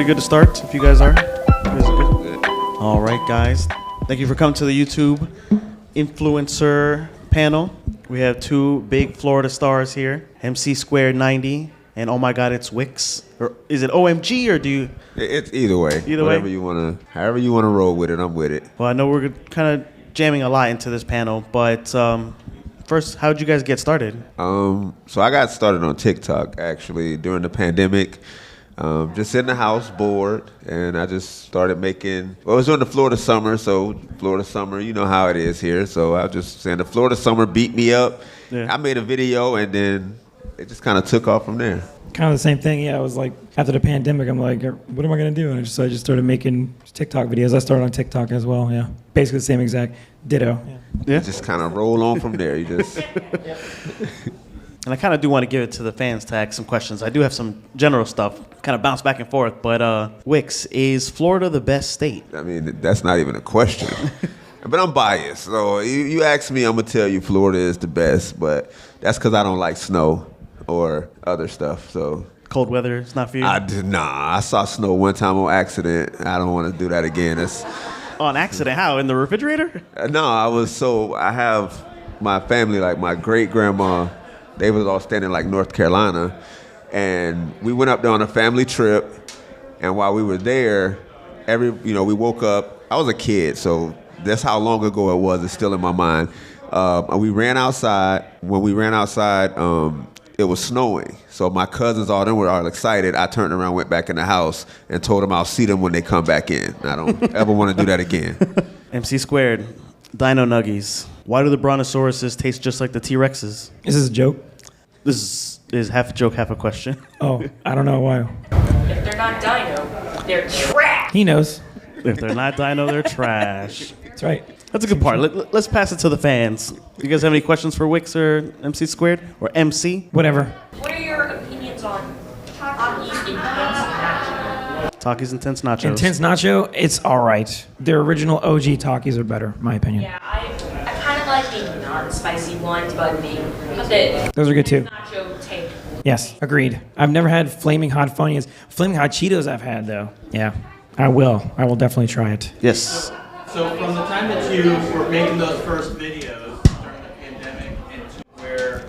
ready good to start? If you guys are. Good. All right, guys. Thank you for coming to the YouTube influencer panel. We have two big Florida stars here, MC Squared 90 and Oh My God, It's Wicks. Or is it OMG or do you? It's either way. Whatever you wanna, however you wanna roll with it, I'm with it. Well, I know we're kind of jamming a lot into this panel, but first, how'd you guys get started? So I got started on TikTok actually during the pandemic. Just in the house, bored, and I just started making. Well, it was during the Florida summer, so Florida summer, you know how it is here. So I was just saying the Florida summer beat me up. Yeah. I made a video, and then it just kind of took off from there. Kind of the same thing, yeah. I was like, after the pandemic, I'm like, what am I gonna do? And so I just started making TikTok videos. I started on TikTok as well, yeah. Basically the same exact ditto. Yeah. Just kind of roll on from there. You just. And I kind of do want to give it to the fans to ask some questions. I do have some general stuff, kind of bounce back and forth. But Wicks, is Florida the best state? I mean, that's not even a question. But I'm biased. So you ask me, I'm going to tell you Florida is the best. But that's because I don't like snow or other stuff. So cold weather is not for you? I saw snow one time on accident. I don't want to do that again. On accident? How? In the refrigerator? No, I have my family, like my great-grandma, they was all staying in like North Carolina, and we went up there on a family trip. And while we were there, we woke up. I was a kid, so that's how long ago it was. It's still in my mind. We ran outside. When we ran outside, it was snowing. So my cousins, all them were all excited. I turned around, went back in the house, and told them I'll see them when they come back in. I don't ever want to do that again. MC Squared, Dino Nuggies. Why do the brontosauruses taste just like the T-Rexes? Is this a joke? This is half a joke, half a question. Oh, I don't know why. If they're not dino, they're trash. He knows. If they're not dino, they're trash. That's right. That's a good part. Let's pass it to the fans. You guys have any questions for Wicks or MC Squared? Or MC? Whatever. What are your opinions on Takis Intense Nacho? Takis Intense Nachos. Intense Nacho, it's all right. Their original OG Takis are better, in my opinion. Yeah, I kind of like the non-spicy ones, but those are good too. Nacho take. Yes, agreed. I've never had Flaming Hot Funyuns. Flaming Hot Cheetos I've had, though. Yeah, I will. I will definitely try it. Yes. So from the time that you were making those first videos during the pandemic into where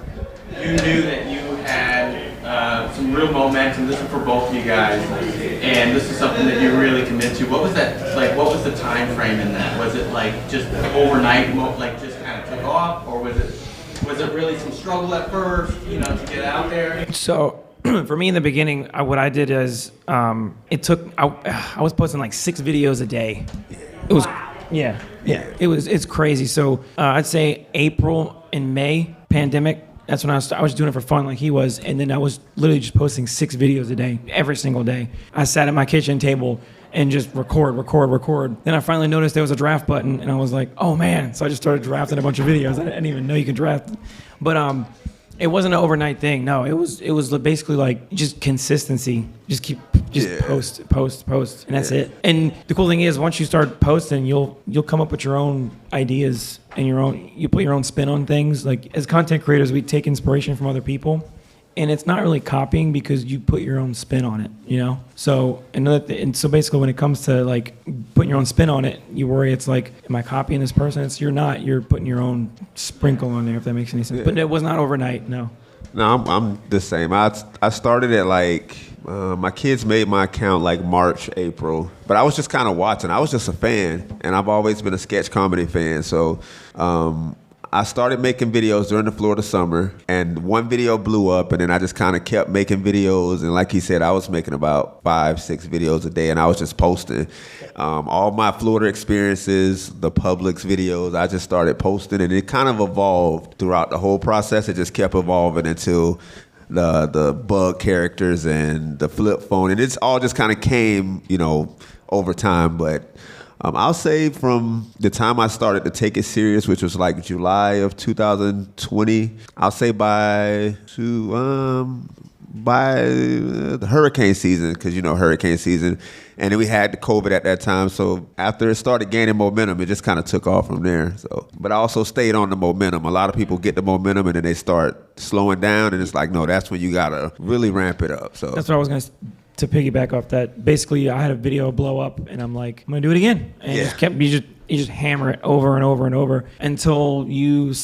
you knew that you had some real momentum, this is for both of you guys, and this is something that you really commit to. What was that like? What was the time frame in that? Was it like just overnight, like just kind of took off, or was it really some struggle at first, to get out there? So for me in the beginning, what I did is I was posting like 6 videos a day. It was. Yeah. It's crazy. So I'd say April and May pandemic. That's when I was doing it for fun, like he was, and then I was literally just posting 6 videos a day, every single day. I sat at my kitchen table and just record. Then I finally noticed there was a draft button, and I was like, oh man! So I just started drafting a bunch of videos. I didn't even know you could draft, but it wasn't an overnight thing. No, it was basically like just consistency. Post, and that's it. And the cool thing is, once you start posting, you'll come up with your own ideas and you put your own spin on things. Like as content creators, we take inspiration from other people, and it's not really copying because you put your own spin on it. So so basically, when it comes to like putting your own spin on it, you worry it's like, am I copying this person? You're not. You're putting your own sprinkle on there, if that makes any sense. Yeah. But it was not overnight. No. No, I'm the same. I started at like my kids made my account like March, April, but I was just kind of watching. I was just a fan, and I've always been a sketch comedy fan. So I started making videos during the Florida summer, and one video blew up, and then I just kind of kept making videos. And like he said, I was making about 5-6 videos a day, and I was just posting all my Florida experiences, the Publix videos. I just started posting, and it kind of evolved throughout the whole process. It just kept evolving until the bug characters and the flip phone, and it's all just kind of came, over time. But I'll say from the time I started to take it serious, which was like July of 2020, I'll say by the hurricane season, because hurricane season, and then we had the COVID at that time. So after it started gaining momentum, it just kind of took off from there. So, but I also stayed on the momentum. A lot of people get the momentum and then they start slowing down, and it's like, no, that's when you gotta really ramp it up. So that's what I was gonna to piggyback off that, basically I had a video blow up and I'm like, I'm gonna do it again. And you just hammer it over and over and over until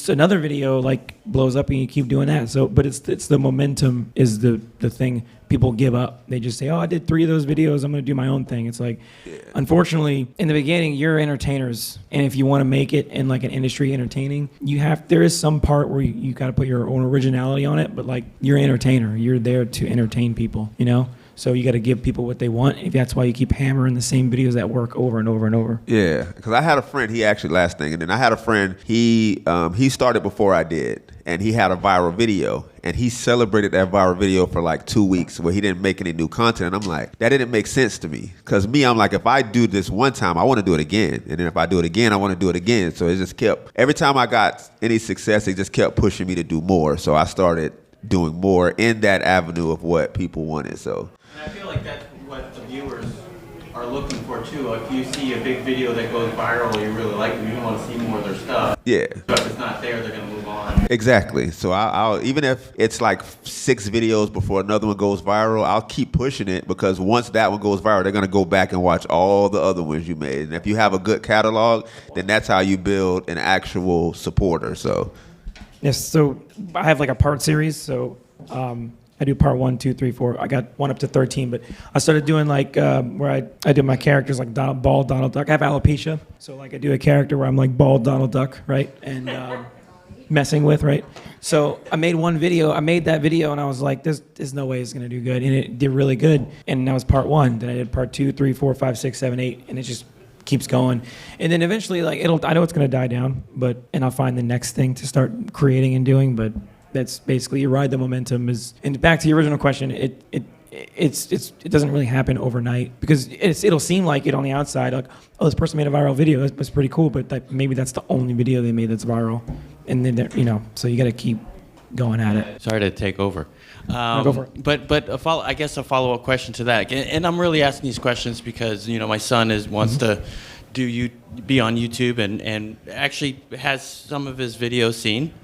another video like blows up and you keep doing that. So, but it's the momentum is the thing. People give up. They just say, oh, I did 3 of those videos, I'm gonna do my own thing. It's like, unfortunately, in the beginning, you're entertainers. And if you wanna make it in like an industry entertaining, there is some part where you gotta put your own originality on it, but like you're an entertainer. You're there to entertain people, you know? So you got to give people what they want. If that's why you keep hammering the same videos that work over and over and over. Yeah, because I had a friend. He actually last thing, and then I had a friend. He started before I did, and he had a viral video, and he celebrated that viral video for like 2 weeks where he didn't make any new content. And I'm like, that didn't make sense to me, because I'm like, if I do this one time, I want to do it again, and then if I do it again, I want to do it again. So it just kept, every time I got any success, it just kept pushing me to do more. So I started doing more in that avenue of what people wanted. So. And I feel like that's what the viewers are looking for too. If you see a big video that goes viral, you really like it, you want to see more of their stuff. Yeah. But if it's not there, they're gonna move on. Exactly. So I'll even if it's like 6 videos before another one goes viral, I'll keep pushing it, because once that one goes viral, they're gonna go back and watch all the other ones you made. And if you have a good catalog, then that's how you build an actual supporter. So. Yes. So I have like a part series. So. I do part 1, 2, 3, 4. I got 1 up to 13, but I started doing like where I do my characters like bald Donald Duck. I have alopecia, so like I do a character where I'm like bald Donald Duck, right? And messing with, right? So I made that video, and I was like, there's no way it's gonna do good, and it did really good. And that was part 1. Then I did part 2, 3, 4, 5, 6, 7, 8, and it just keeps going. And then eventually, like I know it's gonna die down, and I'll find the next thing to start creating and doing, but. That's basically, you ride the momentum. And back to your original question, it doesn't really happen overnight, because it'll seem like it on the outside, like, oh, this person made a viral video, that's pretty cool, but maybe that's the only video they made that's viral, and then so you got to keep going at it. Sorry to take over. Go for it. But I guess a follow-up question to that, and I'm really asking these questions because my son wants to be on YouTube and actually has some of his videos seen.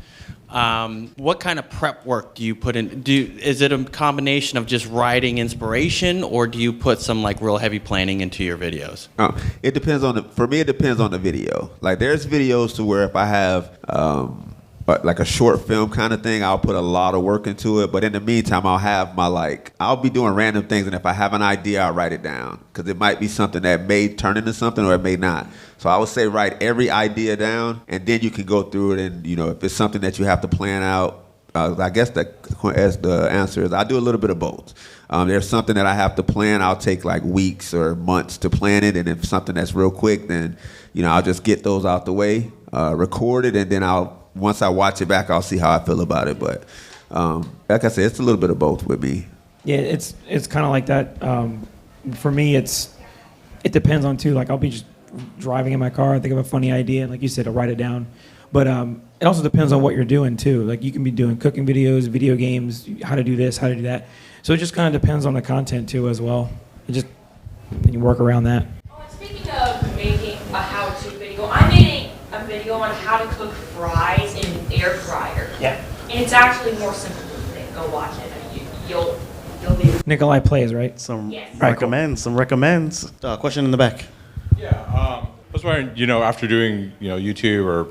What kind of prep work do you put in? Is it a combination of just writing inspiration, or do you put some like real heavy planning into your videos? It depends for me, it depends on the video. Like there's videos to where if I have like a short film kind of thing, I'll put a lot of work into it. But in the meantime, I'll be doing random things, and if I have an idea, I'll write it down, because it might be something that may turn into something or it may not. So I would say write every idea down, and then you can go through it. And if it's something that you have to plan out, I guess as the answer is, I do a little bit of both. There's something that I have to plan, I'll take like weeks or months to plan it, and if something that's real quick, then I'll just get those out the way, record it, and then once I watch it back, I'll see how I feel about it. But like I said, it's a little bit of both with me. Yeah, it's kind of like that. For me, it depends on too. Like I'll be just driving in my car, I think of a funny idea, and like you said, I'll write it down. But it also depends on what you're doing too. Like you can be doing cooking videos, video games, how to do this, how to do that. So it just kind of depends on the content too as well. You work around that. Oh, and speaking of making a how-to video, I made a video on how to cook fries in an air fryer. Yeah. And it's actually more simple than it. Go watch it. You'll be. Nikolai plays, right? Yes. Recommends. Question in the back. Yeah, I was wondering, after doing, YouTube or,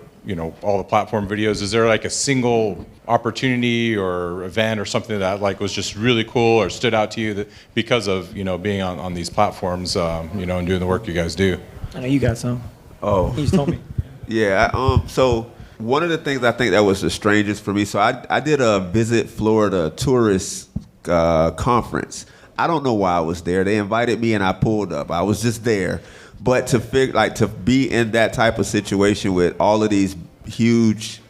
all the platform videos, is there like a single opportunity or event or something that like was just really cool or stood out to you because of, being on these platforms, and doing the work you guys do? I know you got some. Oh. He just told me. Yeah, so one of the things I think that was the strangest for me, so I did a Visit Florida tourist conference. I don't know why I was there. They invited me and I pulled up. I was just there. But to be in that type of situation with all of these huge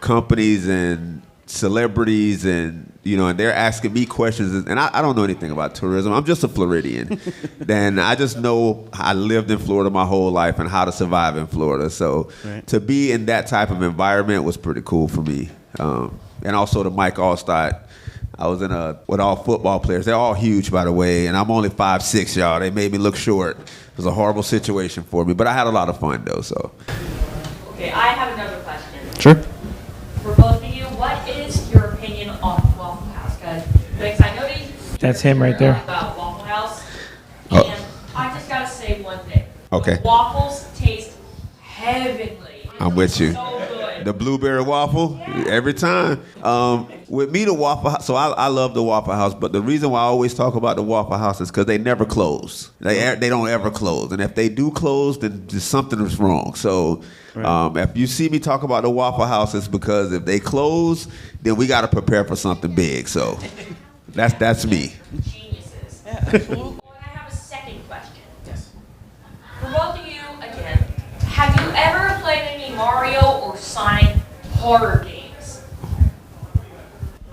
companies and celebrities and and they're asking me questions, and I don't know anything about tourism. I'm just a Floridian. Then I just know I lived in Florida my whole life and how to survive in Florida. So to be in that type of environment was pretty cool for me. And also the Mike Allstott. I was with all football players. They're all huge, by the way, and I'm only 5'6", y'all. They made me look short. It was a horrible situation for me, but I had a lot of fun, though, so. Okay, I have another question. Sure. For both of you, what is your opinion on Waffle House? Because I know That's him right there. about Waffle Okay. The waffles taste heavenly. I'm with you. So good. The blueberry waffle, every time. With me, the Waffle House, so I love the Waffle House, but the reason why I always talk about the Waffle House is because they never close. They don't ever close. And if they do close, then just something is wrong. So if you see me talk about the Waffle House, it's because if they close, then we got to prepare for something big. So that's me. Geniuses. Well, I have a second question. Yes. For both of you, again, have you ever played any Mario or Sonic horror games?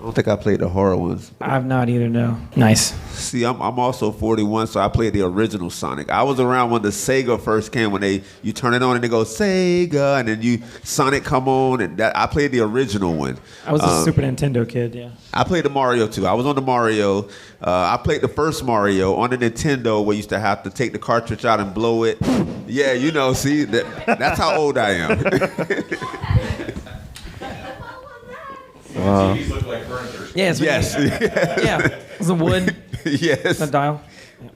I don't think I played the horror ones. I've not either, no. Nice. See, I'm also 41, so I played the original Sonic. I was around when the Sega first came, when you turn it on and it goes Sega, and then Sonic come on, and I played the original one. I was a Super Nintendo kid, yeah. I played the Mario too. I was on the Mario. I played the first Mario on the Nintendo, where you used to have to take the cartridge out and blow it. Yeah, see, that's how old I am. TVs look like furniture. Yeah, Yes. yeah. It was a wood, Yes. a dial.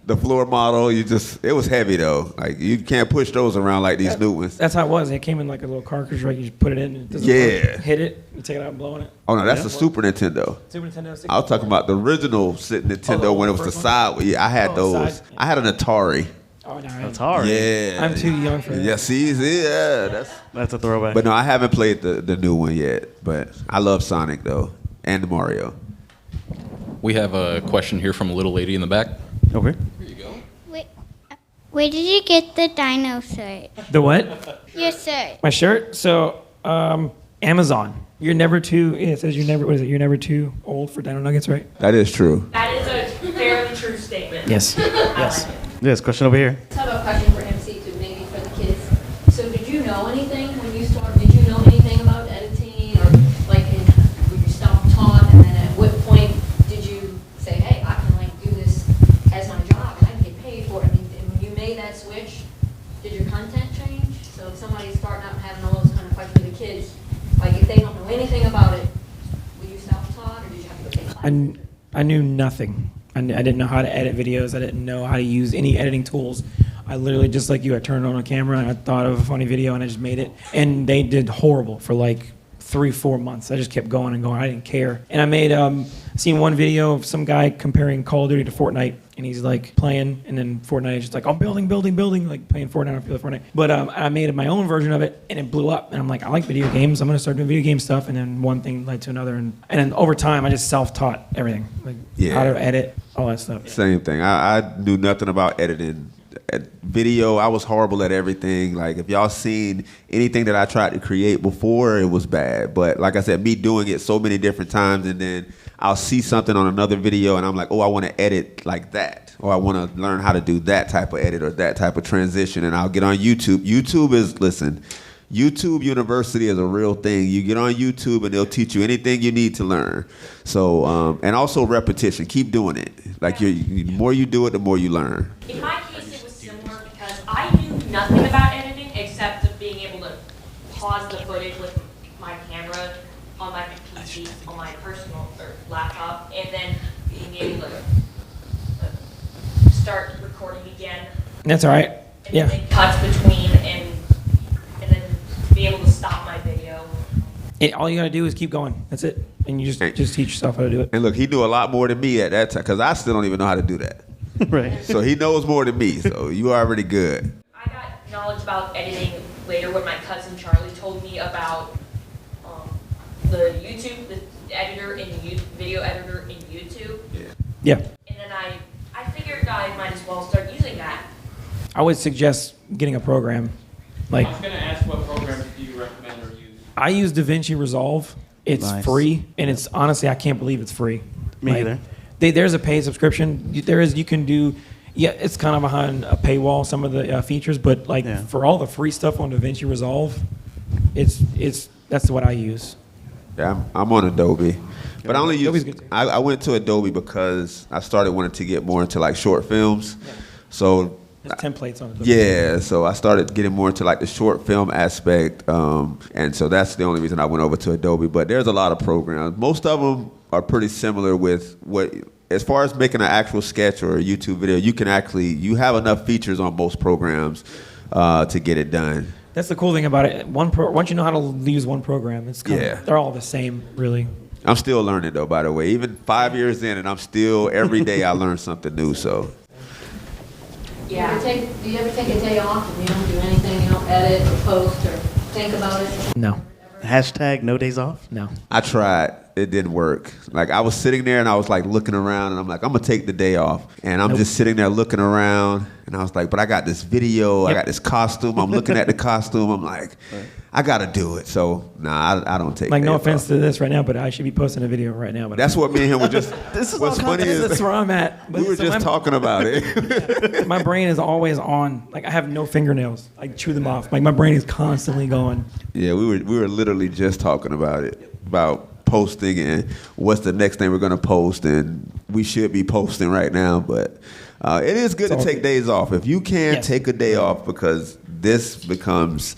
The floor model, it was heavy though. Like you can't push those around like these new ones. That's how it was. It came in like a little cartridge, right? You just put it in, and it doesn't Yeah. hit it, you take it out and blow on it. Oh no, that's the Super Nintendo. Super Nintendo. I was talking about the original Nintendo when it was the first one? side. Yeah, I had Oh, those. side. I had an Atari. Oh, no, That's hard. Yeah. I'm too young for that. Yeah, yeah, That's a throwback. But no, I haven't played the new one yet. But I love Sonic though, and Mario. We have a question here from a little lady in the back. Okay. Here you go. Where did you get the dino shirt? The what? Your shirt. My shirt? So, Amazon. You're never too, it says you're never, what is it? You're never too old for dino nuggets, right? That is true. That is a fairly true statement. Yes. Yes. Yes, question over here. I have a question for MC too, maybe for the kids. So did you know anything when you started? Did you know anything about editing, or like were you self-taught? And then at what point did you say, "Hey, I can do this as my job and I can get paid for it"? I mean, when you made that switch, did your content change? So if somebody's starting out and having all those kind of questions with the kids, if they don't know anything about it, were you self-taught or did you have to go take classes? I knew nothing. I didn't know how to edit videos. I didn't know how to use any editing tools. I literally, just like you, I turned on a camera and I thought of a funny video and I just made it. And they did horrible for 3-4 months. I just kept going and going. I didn't care. And I made, seen one video of some guy comparing Call of Duty to Fortnite. And he's playing, and then Fortnite is just I'm building, playing Fortnite, I feel Fortnite. But I made my own version of it, and it blew up. And I'm like, I like video games. I'm gonna start doing video game stuff. And then one thing led to another, and then over time, I just self-taught everything, how to edit, all that stuff. Same thing. I knew nothing about editing. Video, I was horrible at everything. If y'all seen anything that I tried to create before, it was bad. But like I said, me doing it so many different times, and then I'll see something on another video and I'm like, oh, I want to edit like that. Or I want to learn how to do that type of edit or that type of transition. And I'll get on YouTube. YouTube University is a real thing. You get on YouTube and they'll teach you anything you need to learn. So, and also repetition. Keep doing it. The more you do it, the more you learn. In my case, it was similar because I knew nothing about editing except of being able to pause the footage with my camera on my PC, on my personal laptop, and then being able to start recording again. That's all right. And Yeah. then cuts between and then be able to stop my video. All you gotta do is keep going. That's it. And you just teach yourself how to do it. And look, he knew a lot more than me at that time because I still don't even know how to do that. Right. So he knows more than me. So you already good. I got knowledge about editing later when my cousin Charlie told me about the editor in video editor in YouTube. Yeah. And then I figured I might as well start using that. I would suggest getting a program. I was going to ask what programs do you recommend or use? I use DaVinci Resolve. It's Nice. free, and it's honestly, I can't believe it's free. Me either. There's a paid subscription. You can do. Yeah, it's kind of behind a paywall, some of the features, but for all the free stuff on DaVinci Resolve, that's what I use. Yeah, I'm on Adobe. But I only Adobe's use, good too. I went to Adobe because I started wanting to get more into short films. So There's templates on it. yeah, so I started getting more into the short film aspect. And so that's the only reason I went over to Adobe. But there's a lot of programs. Most of them are pretty similar with as far as making an actual sketch or a YouTube video, you have enough features on most programs to get it done. That's the cool thing about it. Once you know how to use one program, it's kind of, they're all the same, really. I'm still learning though, by the way. Even 5 years in, and I'm still every day I learn something new. So. Yeah. Do you ever take a day off and you don't do anything? You don't edit or post or think about it? No. Hashtag no days off? No. I tried. It didn't work. Like I was sitting there and I was like looking around and I'm like, I'm gonna take the day off. And I'm just sitting there looking around and I was like, but I got this video, I got this costume. I'm looking at the costume. I'm like, I gotta do it. So nah, I don't take Like no days offense off. to this right now, but I should be posting a video right now. But That's what me and him were just. this is what's all funny is that's where I'm at. we were just talking about it. My brain is always on. Like I have no fingernails. I chew them off. Like my brain is constantly going. Yeah, we were literally just talking about it, about posting and what's the next thing we're gonna post, and we should be posting right now. But it is good to take days off if you can. Take a day off because this becomes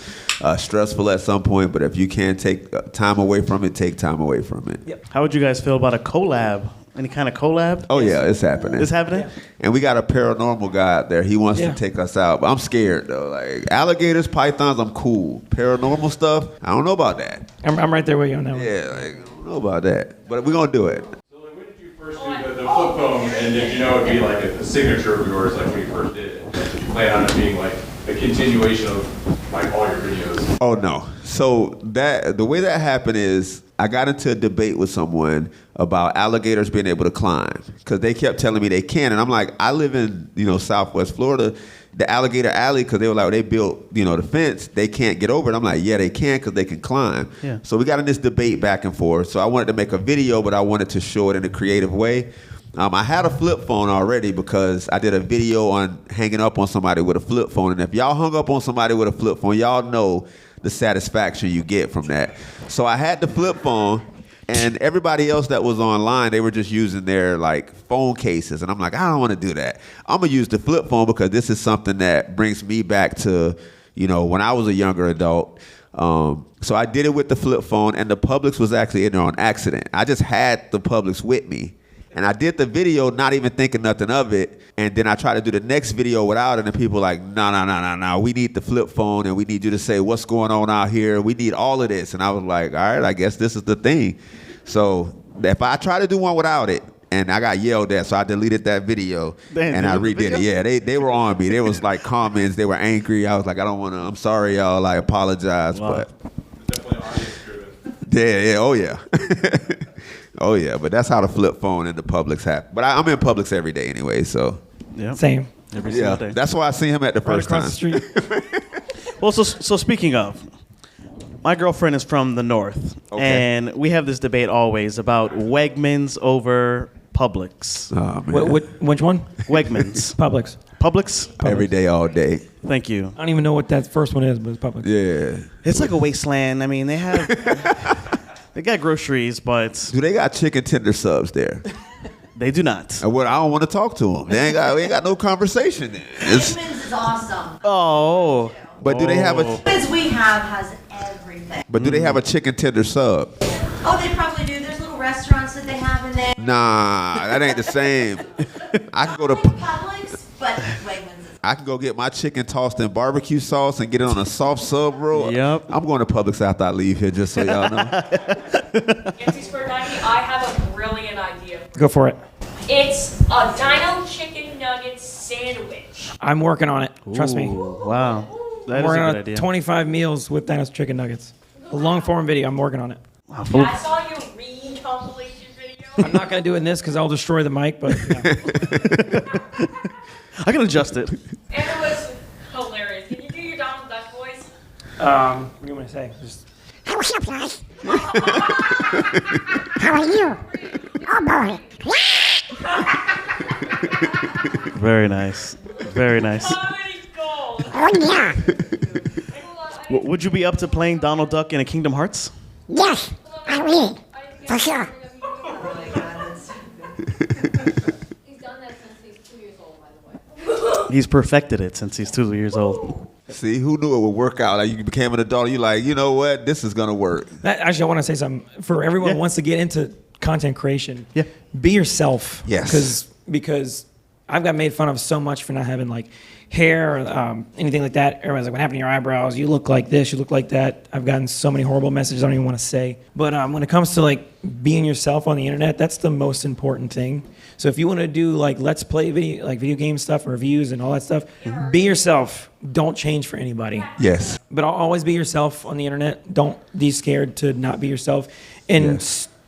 stressful at some point. But if you can take time away from it, take time away from it. Yep. How would you guys feel about a collab? Any kind of collab? Oh yeah, it's happening. It's happening? And we got a paranormal guy out there. He wants to take us out. But I'm scared though. Like alligators, pythons, I'm cool. Paranormal stuff, I don't know about that. I'm right there with you on that one. Yeah, like, I don't know about that. But we're gonna do it. So like, when did you first do the flip phone, and did you know it'd be like a signature of yours, like when you first did it? Did you plan on it being like a continuation of like all your videos? Oh no. So the way that happened is I got into a debate with someone about alligators being able to climb because they kept telling me they can, and I'm like, I live in Southwest Florida, the alligator alley, because they were like, they built the fence, they can't get over it. I'm like, yeah, they can because they can climb. Yeah. So we got in this debate back and forth. So I wanted to make a video, but I wanted to show it in a creative way. I had a flip phone already because I did a video on hanging up on somebody with a flip phone, and if y'all hung up on somebody with a flip phone, y'all know the satisfaction you get from that. So I had the flip phone, and everybody else that was online, they were just using their like phone cases, and I'm like, I don't want to do that. I'm gonna use the flip phone because this is something that brings me back to when I was a younger adult. So I did it with the flip phone, and the Publix was actually in there on accident. I just had the Publix with me. And I did the video not even thinking nothing of it. And then I tried to do the next video without it. And people were like, no. We need the flip phone. And we need you to say what's going on out here. We need all of this. And I was like, all right, I guess this is the thing. So if I try to do one without it, and I got yelled at, so I deleted that video. And I redid it. Yeah, they were on me. There was like comments. They were angry. I was like, I don't want to. I'm sorry, y'all. I apologize. Wow. But It's definitely audience driven. yeah. Oh, yeah. Oh yeah, but that's how the flip phone and the Publix happen. But I'm in Publix every day anyway, so Yeah. Same. Every yeah, single day. that's why I see him at the Right first across time. the street. Well, so speaking of, my girlfriend is from the north, Okay. and we have this debate always about Wegmans over Publix. Oh man, Which one? Wegmans. Publix. Publix? every day, all day. Thank you. I don't even know what that first one is, but it's Publix. Yeah. It's like a wasteland. I mean, they have they got groceries, but Do they got chicken tender subs there? they do not. I don't want to talk to them. We ain't got no conversation there. Wegmans is awesome. Oh. But do they have a? Wegmans we have has everything. But do they have a chicken tender sub? Oh, they probably do. There's little restaurants that they have in there. Nah, that ain't the same. I can go to. Publix, but Wegmans is. I can go get my chicken tossed in barbecue sauce and get it on a soft sub roll. Yep. I'm going to Publix after I leave here, just so y'all know. Empty Square 90, I have a brilliant idea. Go for it. It's a Dino Chicken Nugget sandwich. I'm working on it. Trust me. Ooh, wow. That I'm is a working good on idea. 25 meals with Dino's chicken nuggets. A long form video. I'm working on it. Wow. I saw your Reed compilation video. I'm not going to do it in this because I'll destroy the mic, but yeah. I can adjust it. And it was hilarious. Can you do your Donald Duck voice? What do you want to say? Just Hey, what's up, guys? How are you? Oh, boy. Very nice. Very nice. Comedy gold. Oh, yeah. Would you be up to playing Donald Duck in a Kingdom Hearts? Yes, I will. For sure. He's done that since he's 2 years old, by the way. He's perfected it since he's 2 years old. See, who knew it would work out? Like you became an adult, you're like, you know what? This is gonna work. actually, I want to say something for everyone who Yeah. wants to get into content creation. Yeah. Be yourself. Yes. Because I've got made fun of so much for not having like hair or anything like that. Everyone's like, what happened to your eyebrows? You look like this, you look like that. I've gotten so many horrible messages I don't even want to say. But when it comes to like being yourself on the internet, that's the most important thing. So if you want to do like let's play video game stuff, reviews and all that stuff, be yourself. Don't change for anybody. Yes. But always be yourself on the internet. Don't be scared to not be yourself. And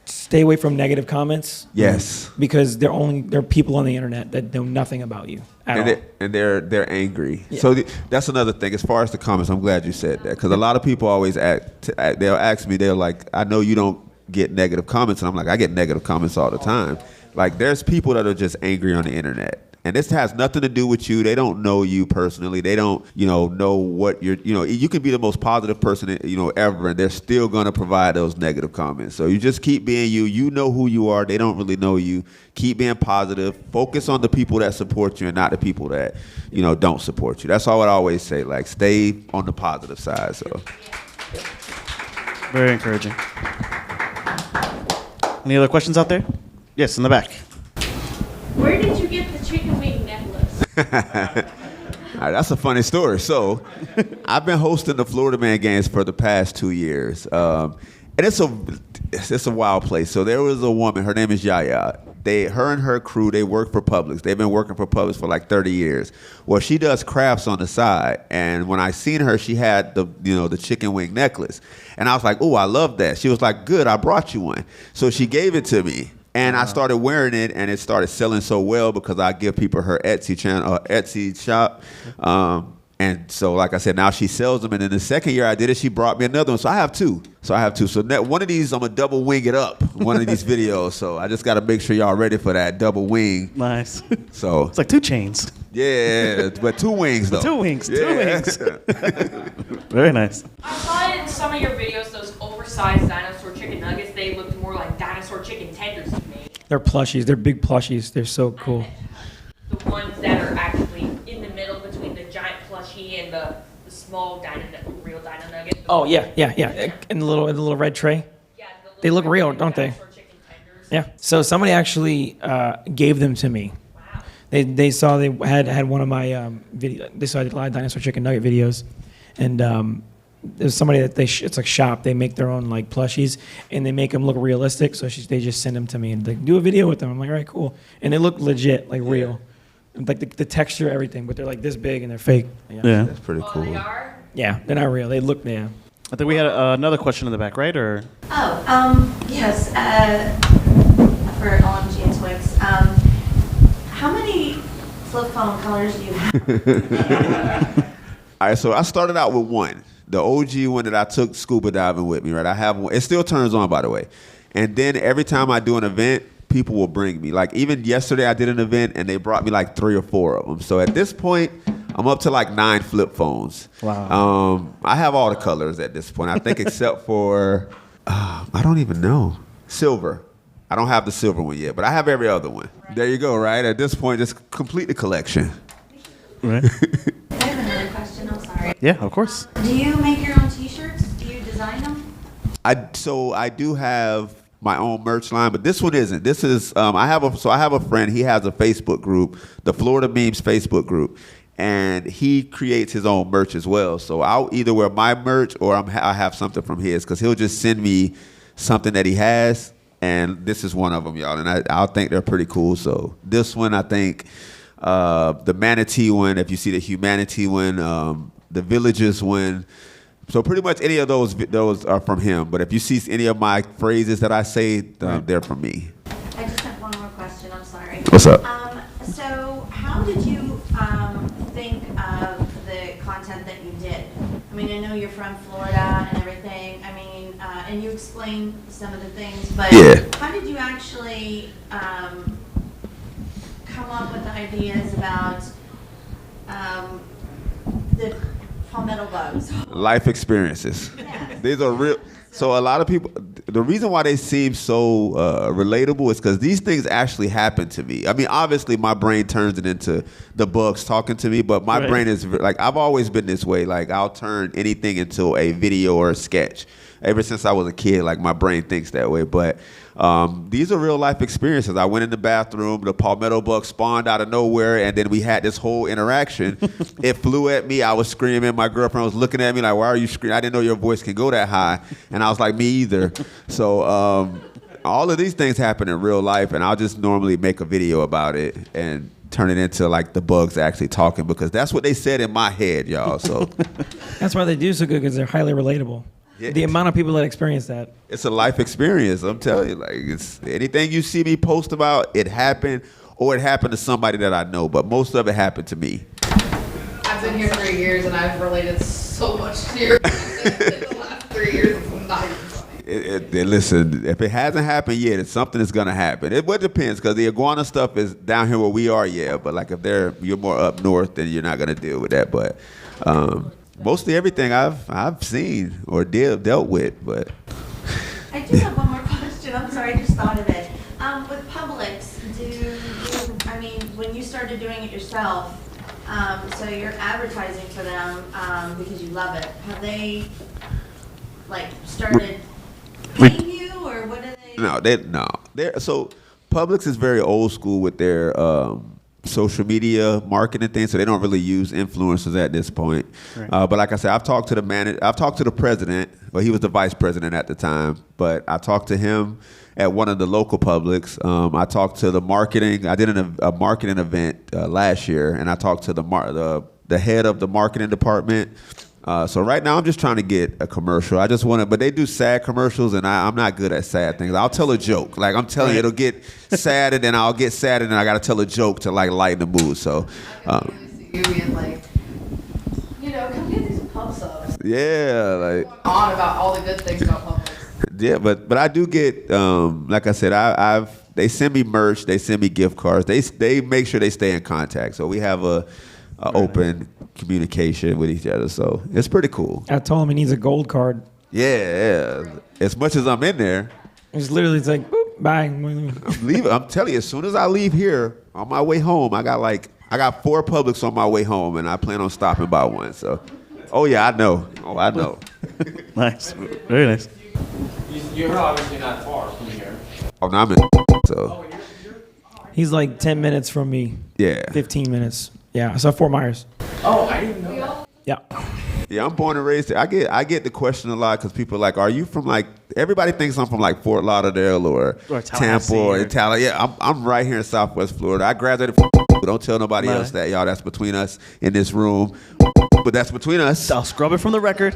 stay away from negative comments. Yes. Because there are people on the internet that know nothing about you at all. And they're angry. Yeah. So that's another thing. As far as the comments, I'm glad you said that, because a lot of people always they'll ask me, they're like, I know you don't get negative comments, and I'm like, I get negative comments all the time. Like, there's people that are just angry on the internet. And this has nothing to do with you. They don't know you personally. They don't, know what you're, you can be the most positive person, ever, and they're still going to provide those negative comments. So you just keep being you. You know who you are. They don't really know you. Keep being positive. Focus on the people that support you and not the people that, don't support you. That's all I always say. Like, stay on the positive side. So. Very encouraging. Any other questions out there? Yes, in the back. Where did you get the chicken wing necklace? All right, that's a funny story. So, I've been hosting the Florida Man games for the past 2 years, and it's a wild place. So there was a woman. Her name is Yaya. Her and her crew, they work for Publix. They've been working for Publix for like 30 years. Well, she does crafts on the side, and when I seen her, she had the chicken wing necklace, and I was like, "Oh, I love that." She was like, "Good, I brought you one." So she gave it to me. And I started wearing it, and it started selling so well because I give people her Etsy channel, Etsy shop. And so, like I said, now she sells them. And then the second year I did it, she brought me another one. So I have two. So one of these, I'm going to double wing it up, one of these videos. So I just got to make sure y'all ready for that double wing. Nice. So it's like 2 chains. Yeah, but 2 wings, though. 2 wings, yeah. 2 wings. Very nice. I saw in some of your videos, those oversized dinosaur chicken nuggets, they looked more like dinosaur chicken tenders to me. They're plushies. They're big plushies. They're so cool. The ones that are actually in the middle between the giant plushie and the small real dino nugget. Oh, yeah. In the little red tray. Yeah, they look real, don't they? Yeah. So somebody actually gave them to me. Wow. They saw they had one of my video. They saw I did a lot of dinosaur chicken nugget videos, and there's somebody that it's like shop. They make their own like plushies, and they make them look realistic. So they just send them to me and they do a video with them. I'm like, all right, cool. And they look legit, like real, like the texture, everything. But they're like this big and they're fake. Yeah. That's pretty cool. They are? Yeah, they're not real. They look, yeah. I think we had another question in the back, right? Or Yes, for Omgitswicks. How many flip phone colors do you have? All right, so I started out with one. The OG one that I took scuba diving with me, right? I have one. It still turns on, by the way. And then every time I do an event, people will bring me. Like, even yesterday I did an event, and they brought me like 3 or 4 of them. So at this point, I'm up to like 9 flip phones. Wow. I have all the colors at this point, I think, except for, I don't even know. Silver. I don't have the silver one yet, but I have every other one. There you go, right? At this point, just complete the collection. Right. I have another question, I'm sorry. Yeah, of course. Do you make your own t-shirts? Do you design them? I do have my own merch line, but this one isn't. This is I have a friend. He has a Facebook group, the Florida Memes Facebook group, and he creates his own merch as well. So I'll either wear my merch or I have something from his, because he'll just send me something that he has, and this is one of them, y'all. And I think they're pretty cool. So this one, I think, the manatee one, if you see the humanity one, the villages one. So pretty much any of those are from him. But if you see any of my phrases that I say, they're from me. I just have one more question, I'm sorry. What's up? So how did you think of the content that you did? I mean, I know you're from Florida and everything. I mean, and you explained some of the things, but how did you actually come up with the ideas about the palmetto bugs? Life experiences. These are real. So a lot of people, the reason why they seem so relatable is because these things actually happen to me. I mean, obviously my brain turns it into the bugs talking to me, but my brain is like, I've always been this way. Like, I'll turn anything into a video or a sketch. ever since I was a kid. Like my brain thinks that way. But these are real life experiences. I went in the bathroom, the palmetto bug spawned out of nowhere, and then we had this whole interaction. It flew at me. I was screaming. My girlfriend was looking at me like, "Why are you screaming?" I didn't know your voice can go that high, and I was like, "Me either." So all of these things happen in real life, and I'll just normally make a video about it and turn it into like the bugs actually talking, because that's what they said in my head, y'all. So That's why they do so good, because they're highly relatable. Yeah. The amount of people that experience that. it's a life experience. I'm telling you, like it's anything you see me post about, it happened or it happened to somebody that I know, but most of it happened to me. I've been here 3 years and I've related so much to your content in the last 3 years. It's not even funny. Listen, if it hasn't happened yet, it's something that's gonna happen. It depends, because the iguana stuff is down here where we are, yeah. But like if you're more up north, then you're not gonna deal with that. But mostly everything I've seen or dealt with. But I do have one more question. I'm sorry, I just thought of it. With Publix, I mean, when you started doing it yourself, so you're advertising for them because you love it. Have they like started paying you, or what are they? no. So Publix is very old school with their social media marketing thing, so they don't really use influencers at this point. Right. But like I said, I've talked to the manager. I've talked to the president. Well, he was the vice president at the time, but I talked to him at one of the local Publix. I talked to the marketing. I did a marketing event last year, and I talked to the head of the marketing department. So right now I'm just trying to get a commercial. I just want to, but they do sad commercials, and I'm not good at sad things. I'll tell a joke. Like I'm telling you, it'll get sad, and then I'll get sad, and then I got to tell a joke to like lighten the mood. So I can really see you being like, come get these pub subs. Yeah, like On about all the good things about Publix. Yeah, but I do get like I said, they send me merch, they send me gift cards, they make sure they stay in contact. So we have a open communication with each other. So it's pretty cool. I told him he needs a gold card. Yeah. As much as I'm in there, It's literally like, boop, bye. I'm telling you, as soon as I leave here on my way home, I got 4 Publix on my way home, and I plan on stopping by one. So, I know. Nice, very nice. You're obviously not far from here. Oh, no, I'm in. So He's like 10 minutes from me. yeah. 15 minutes. Yeah, so Fort Myers. Oh, I didn't know that. Yeah. Yeah, I'm born and raised there. I get the question a lot because people are like, are you from like, everybody thinks I'm from like Fort Lauderdale or Tampa or Tallahassee. Yeah, I'm right here in Southwest Florida. I graduated from don't tell nobody else that, y'all. That's between us in this room. But that's between us. I'll scrub it from the record.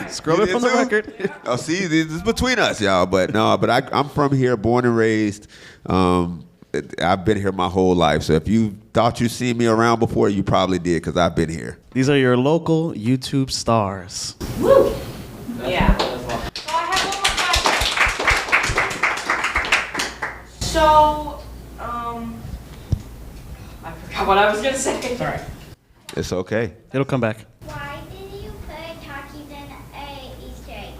Scrub it from the record. Oh, see, this is between us, y'all. But no, I'm from here, born and raised. I've been here my whole life. So if you thought you seen me around before, you probably did, because I've been here. These are your local YouTube stars. Woo! Yeah. So I have one more question. So, I forgot what I was gonna say. All right. It's okay. It'll come back. Why did you put Takis in a Easter egg?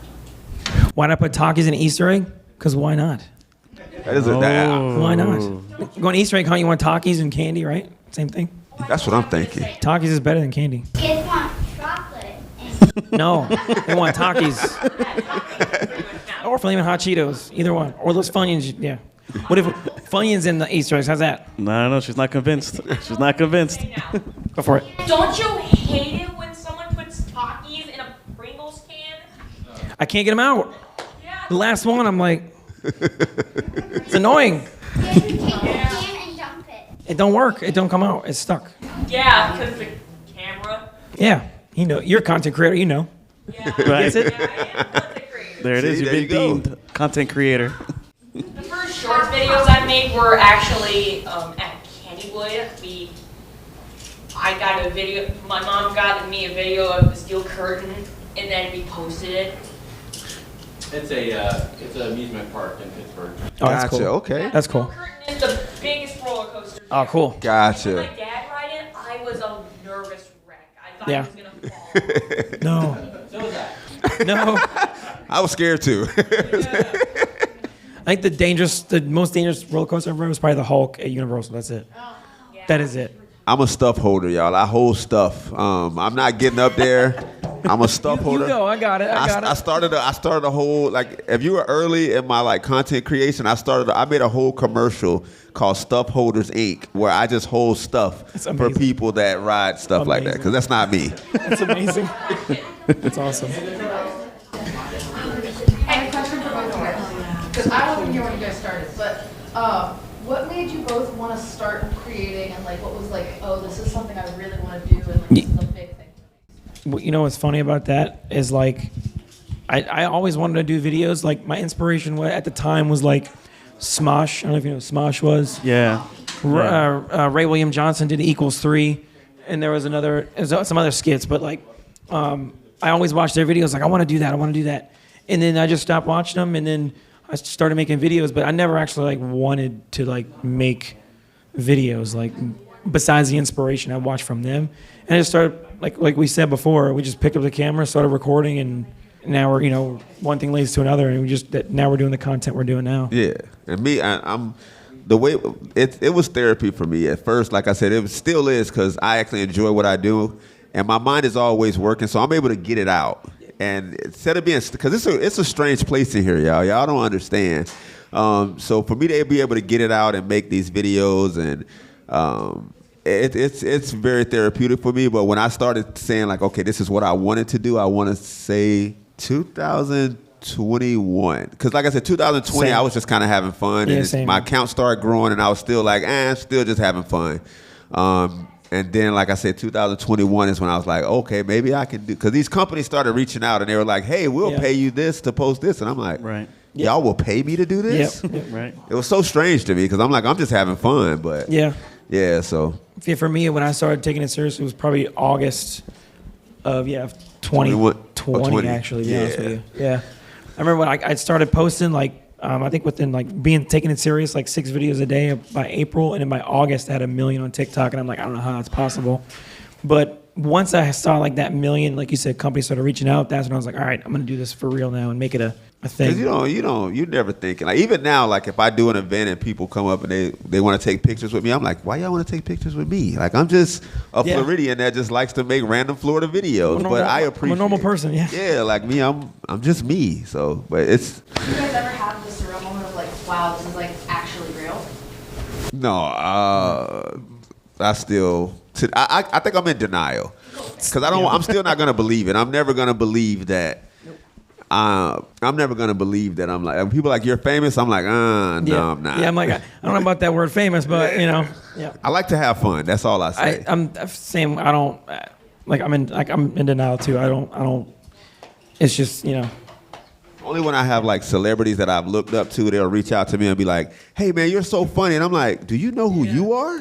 Why not put Takis in an Easter egg? Because why not? That is Why not? Going to Easter egg hunt, you want Takis and candy, right? Same thing. That's what I'm thinking. Takis is better than candy. Kids want chocolate. No, they want Takis. Or Flamin' Hot Cheetos, either one. Or those Funyuns, yeah. What if Funyuns in the Easter eggs? How's that? No, she's not convinced. She's not convinced. Go for it. Don't you hate it when someone puts Takis in a Pringles can? I can't get them out. Yeah. The last one, I'm like, it's annoying. You have to take the can and dump it. It don't work. It don't come out. It's stuck. Yeah, because the camera. Yeah, you're a content creator. You know. Yeah. Right. That's it. Yeah, I am content creator. There it is. See, You've there you been go. deemed content creator. The first shorts videos I made were actually at Kennywood. I got a video. My mom got me a video of the steel curtain, and then we posted it. It's an amusement park in Pittsburgh. Oh, that's Gotcha. cool. Okay. That's cool. Steel curtain is the biggest roller coaster. Oh, cool. When Gotcha. my dad ride it, I was a nervous wreck. I thought Yeah. he was gonna fall. No. So was that. No. I was scared too. I think the most dangerous roller coaster I've ever was probably the Hulk at Universal. That's it. That is it. I'm a stuff holder, y'all. I hold stuff. I'm not getting up there. I'm a stuff holder. You go. I got it. I got it. I started a whole, like, if you were early in my like content creation, I made a whole commercial called Stuff Holders Inc. where I just hold stuff for people that ride stuff like that, because that's not me. That's amazing. That's awesome. I have a question for both of you, because I wasn't here when you guys started, but what made you both want to start creating, and like what was like, oh, this is something I really want to do, and like this is a big thing? You know what's funny about that is like, I always wanted to do videos. Like my inspiration at the time was like Smosh. I don't know if you know what Smosh was. Yeah. Ray William Johnson did =3, and there was some other skits, but like I always watched their videos. Like I want to do that. I want to do that, and then I just stopped watching them, and then I started making videos. But I never actually like wanted to like make videos like besides the inspiration I watched from them, and I just started like we said before. We just picked up the camera, started recording, and now we're one thing leads to another, and now we're doing the content we're doing now. Yeah, and me, I'm the way it was therapy for me at first. Like I said, it still is, because I actually enjoy what I do, and my mind is always working, so I'm able to get it out. And instead of being, because it's a strange place in here, y'all don't understand. So for me to be able to get it out and make these videos, and it's very therapeutic for me. But when I started saying like, okay, this is what I wanted to do, I want to say 2021, because like I said, 2020 Same. I was just kind of having fun, Yeah, and same. my account started growing, and I was still like, I'm still just having fun. And then, like I said, 2021 is when I was like, okay, maybe I can do, because these companies started reaching out, and they were like, hey, we'll pay you this to post this, and I'm like, Right. y'all will pay me to do this? Yep. Right. It was so strange to me, because I'm like, I'm just having fun, but Yeah. so Yeah, for me, when I started taking it seriously, it was probably August of 2020 actually. To be honest with you. Yeah, I remember when I started posting like I think within like taking it serious, like 6 videos a day by April, and then by August I had 1 million on TikTok, and I'm like, I don't know how that's possible, but once I saw like that 1 million, like you said, companies started reaching out. That's when I was like, all right, I'm gonna do this for real now and make it a thing. because you never thinking, like, even now, like if I do an event and people come up and they want to take pictures with me, I'm like, why y'all want to take pictures with me? Like, I'm just a Floridian that just likes to make random Florida videos, but I appreciate. I'm a normal person. Yeah, like me, I'm just me. So, but it's. Do you guys ever have this surreal moment of like, wow, this is like actually real? No, I still. I think I'm in denial, because I'm still not gonna believe it. I'm never gonna believe that. I'm never gonna believe that. I'm like, when people are like, you're famous. I'm like, no, I'm not. Yeah, I'm like, I don't know about that word famous, but yeah. I like to have fun. That's all I say. I'm same. I don't like. I'm in denial too. I don't. It's just Only when I have like celebrities that I've looked up to, they'll reach out to me and be like, "Hey man, you're so funny," and I'm like, "Do you know who you are?"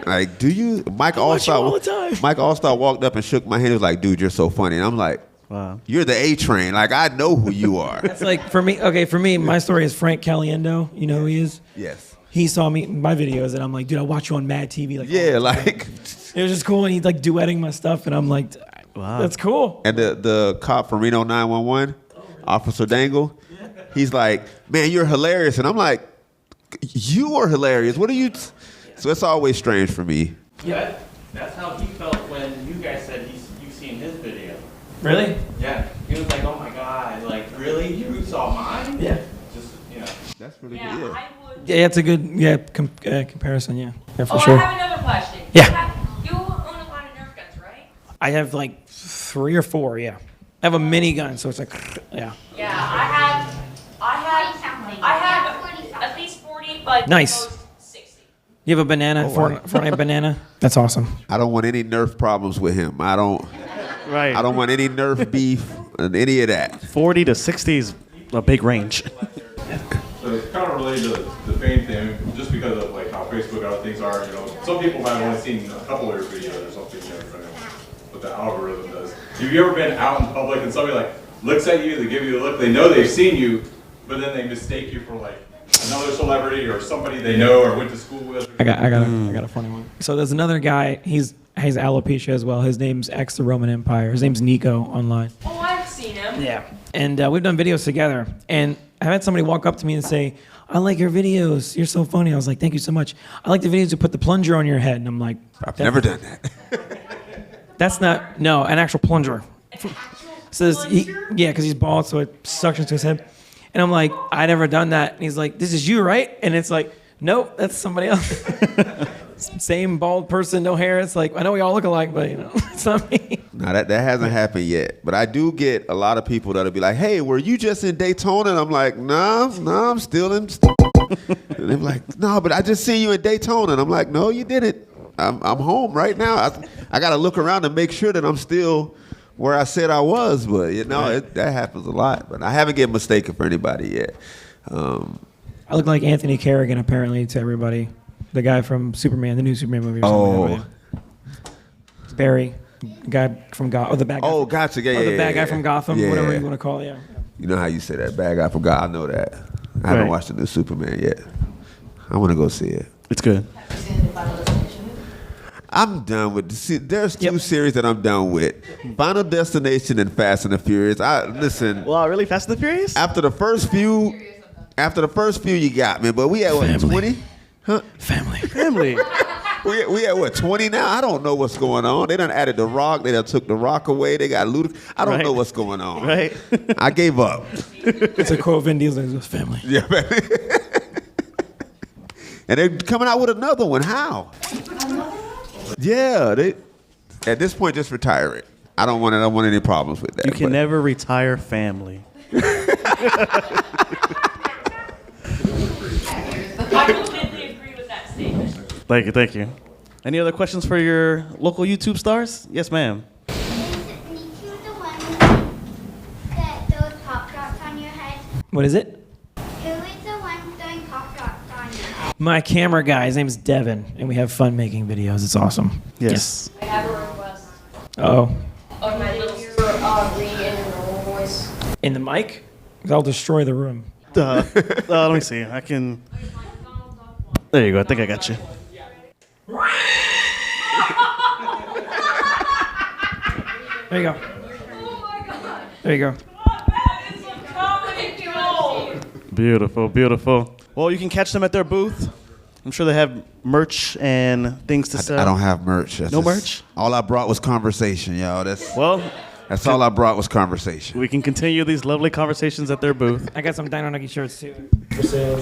Like, do you? Mike Allstar. all the time. Mike Allstar walked up and shook my hand. He was like, "Dude, you're so funny," and I'm like, Wow. "You're the A Train. Like, I know who you are." It's like for me. Okay, for me, my story is Frank Caliendo. You know who he is? Yes. He saw me my videos, and I'm like, dude, I watch you on Mad TV. Like, Yeah, like. it was just cool, and he's like duetting my stuff, and I'm like, Wow. that's cool. And the cop from Reno 911, Officer Dangle, he's like, "Man, you're hilarious," and I'm like, "You are hilarious. What are you?" So it's always strange for me. Yeah, that's how he felt when you guys said you've seen his video. Really? Yeah, he was like, "Oh my god, like really? You saw mine?" Yeah. Just That's really Yeah, good. I would. Yeah, it's a good comparison. Yeah, for Oh, sure. I have another question. Yeah. You own a lot of Nerf guns, right? I have like 3 or 4. Yeah, I have a mini gun, so it's like, yeah. Yeah, I have at least 40, but Nice. most 60. You have a banana, Fortnite banana. That's awesome. I don't want any Nerf problems with him. I don't Right. want any Nerf beef and any of that. 40 to 60 is a big range. So it's kind of related to the fame thing, just because of like how Facebook other things are. Some people might have only seen a couple of your videos or something. What the algorithm does. Have you ever been out in public and somebody like looks at you, they give you the look, they know they've seen you, but then they mistake you for like another celebrity or somebody they know or went to school with? I got a funny one. So there's another guy. He's alopecia as well. His name's X the Roman Empire. His name's Nico online. Oh, I've seen him. Yeah. And we've done videos together. And I had somebody walk up to me and say, "I like your videos. You're so funny." I was like, "Thank you so much. I like the videos you put the plunger on your head." And I'm like, I've never done that. "That's not an actual plunger." Says yeah, because he's bald, so it suctions to his head. And I'm like, I never done that. And he's like, this is you, right? And it's like, nope, that's somebody else. Same bald person, no hair. It's like, I know we all look alike, but it's not me. No, that hasn't happened yet. But I do get a lot of people that'll be like, hey, were you just in Daytona? And I'm like, no, I'm still in. And they're like, no, but I just seen you in Daytona. And I'm like, no, you didn't. I'm home right now. I got to look around and make sure that I'm still where I said I was. But, that happens a lot. But I haven't get mistaken for anybody yet. I look like Anthony Carrigan, apparently, to everybody. The guy from Superman, the new Superman movie. Oh. Barry, the guy from Gotham. Oh, the bad guy. Oh, gotcha. Yeah, the bad guy from Gotham, Yeah. whatever you want to call it, yeah. You know how you say that, bad guy from God. I know that. I haven't watched the new Superman yet. I want to go see it. It's good. I'm done with there's two series that I'm done with. Final Destination and Fast and the Furious. Listen. Wow, really? Fast and the Furious? After the first few, you got me. But we at what, 20? Huh? Family. We at what, 20 now? I don't know what's going on. They done added The Rock. They done took The Rock away. They got Ludacris. I don't know what's going on. Right. I gave up. It's a quote Vin Diesel. It's family. Yeah, man. And they're coming out with another one. How? Yeah, at this point just retire it. I don't want any problems with that. You can never retire family. I completely agree with that statement. Thank you. Any other questions for your local YouTube stars? Yes, ma'am. Is Niku the one that throws pop drops on your head? What is it? Who is the one throwing pop drops on your head? My camera guy. His name's Devin, and we have fun making videos. It's awesome. Yes. I have a request. Oh. On my little read in your normal voice. In the mic? 'Cause I'll destroy the room. Let me see. I can. There you go. I think I got you. There you go. There you go. Beautiful, beautiful. Well, you can catch them at their booth. I'm sure they have merch and things to sell. I don't have merch. No merch? All I brought was conversation, y'all. That's That's all I brought was conversation. We can continue these lovely conversations at their booth. I got some Dino Nugget shirts too for sale.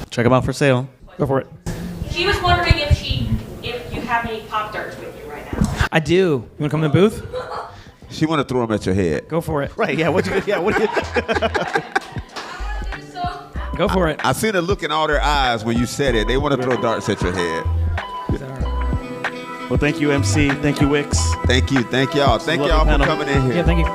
Check them out for sale. Go for it. She was wondering if you have any Pop Darts with you right now. I do. You want to come to the booth? She want to throw them at your head. Go for it. Right, yeah. What you Go for it. I seen the look in all their eyes when you said it. They want to throw darts at your head. Well, thank you, MC. Thank you, Wicks. Thank you. Thank y'all. Thank y'all for coming in here. Yeah, thank you.